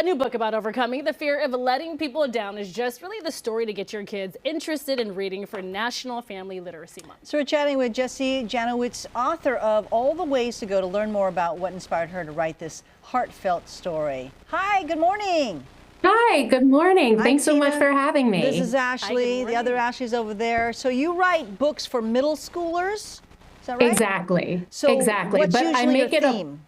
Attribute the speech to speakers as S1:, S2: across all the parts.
S1: new book about overcoming the fear of letting people down is just really the story to get your kids interested in reading for National Family Literacy Month.
S2: So we're chatting with Jessie Janowitz, author of All the Ways to Go, to learn more about what inspired her to write this heartfelt story. Hi, good morning.
S3: Hi, good morning. Thanks so much
S2: Tina.
S3: for having me.
S2: This is Ashley. The other Ashley's over there. So you write books for middle schoolers? Is that right?
S3: Exactly.
S2: So
S3: exactly.
S2: what's
S3: But
S2: usually
S3: I make
S2: your
S3: it
S2: theme?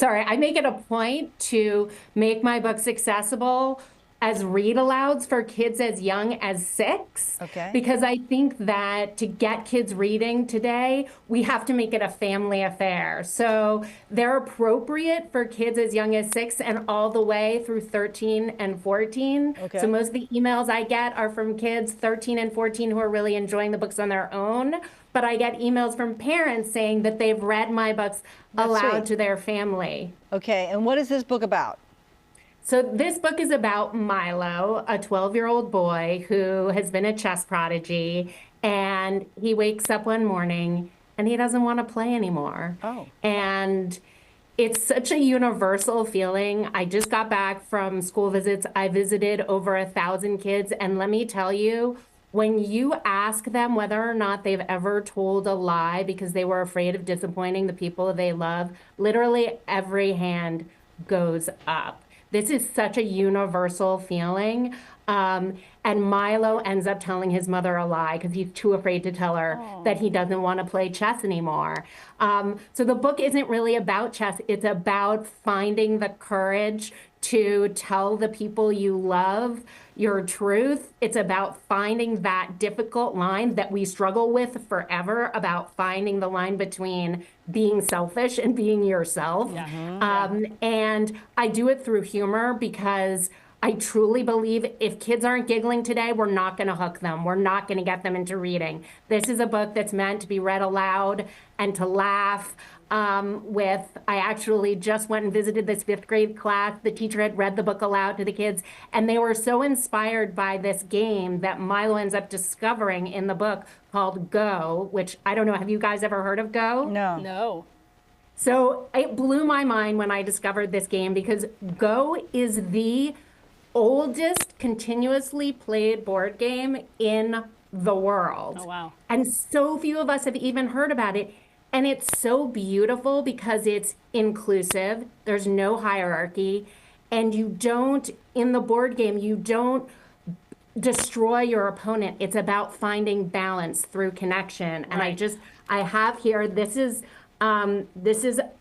S3: I make it a point to make my books accessible as read alouds for kids as young as 6.
S2: Okay.
S3: Because I think that to get kids reading today, we have to make it a family affair. So they're appropriate for kids as young as 6 and all the way through 13 and 14.
S2: Okay.
S3: So most of the emails I get are from kids 13 and 14 who are really enjoying the books on their own. But I get emails from parents saying that they've read my books aloud to their family.
S2: Okay, and what is this book about?
S3: So this book is about Milo, a 12-year-old boy who has been a chess prodigy, and he wakes up one morning and he doesn't want to play anymore.
S2: Oh.
S3: And it's such a universal feeling. I just got back from school visits. I visited over 1,000 kids, and let me tell you, when you ask them whether or not they've ever told a lie because they were afraid of disappointing the people they love, literally every hand goes up. This is such a universal feeling. And Milo ends up telling his mother a lie because he's too afraid to tell her that he doesn't want to play chess anymore. So the book isn't really about chess. It's about finding the courage to tell the people you love your truth. It's about finding that difficult line that we struggle with forever, about finding the line between being selfish and being yourself. And I do it through humor because I truly believe if kids aren't giggling today, we're not going to hook them. We're not going to get them into reading. This is a book that's meant to be read aloud and to laugh with. I actually just went and visited this 5th grade class. The teacher had read the book aloud to the kids, and they were so inspired by this game that Milo ends up discovering in the book called Go, which I don't know. Have you guys ever heard of Go?
S2: No.
S1: No.
S3: So it blew my mind when I discovered this game because Go is the oldest continuously played board game in the world.
S1: Oh, wow.
S3: And so few of us have even heard about it. And it's so beautiful because it's inclusive. There's no hierarchy. And you don't, in the board game, you don't destroy your opponent. It's about finding balance through connection. And I have here, this is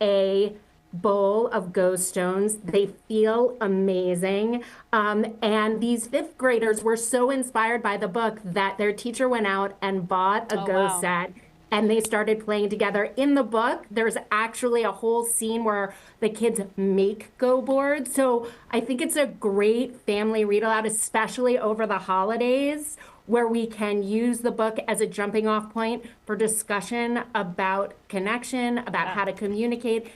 S3: a bowl of ghost stones. They feel amazing. And these 5th graders were so inspired by the book that their teacher went out and bought a ghost set, and they started playing together. In the book, there's actually a whole scene where the kids make go boards. So I think it's a great family read aloud, especially over the holidays, where we can use the book as a jumping off point for discussion about connection, about how to communicate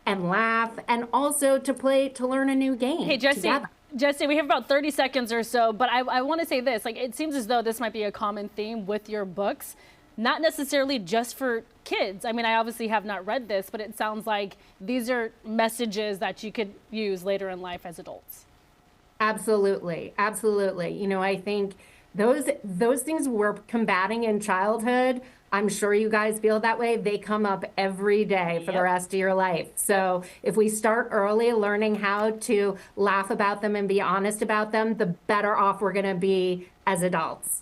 S3: and laugh, and also to learn a new game.
S1: Hey, Jessie.
S3: together.
S1: Jessie, we have about 30 seconds or so, but I want to say this. Like, it seems as though this might be a common theme with your books, not necessarily just for kids. I mean, I obviously have not read this, but it sounds like these are messages that you could use later in life as adults.
S3: Absolutely, absolutely. You know, I think those things we're combating in childhood, I'm sure you guys feel that way. They come up every day for the rest of your life. So if we start early learning how to laugh about them and be honest about them, the better off we're going to be as adults.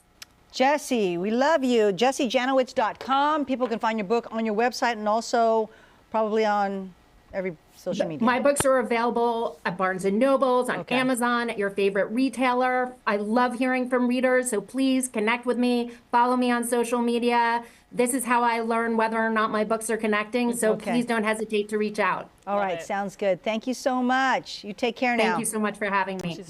S2: Jessie, we love you. JessieJanowitz.com. People can find your book on your website and also probably on every social media.
S3: My books are available at Barnes & Nobles, on Amazon, at your favorite retailer. I love hearing from readers, so please connect with me. Follow me on social media. This is how I learn whether or not my books are connecting, so please don't hesitate to reach out.
S2: All right, sounds good. Thank you so much. You take care now.
S3: Thank you so much for having me.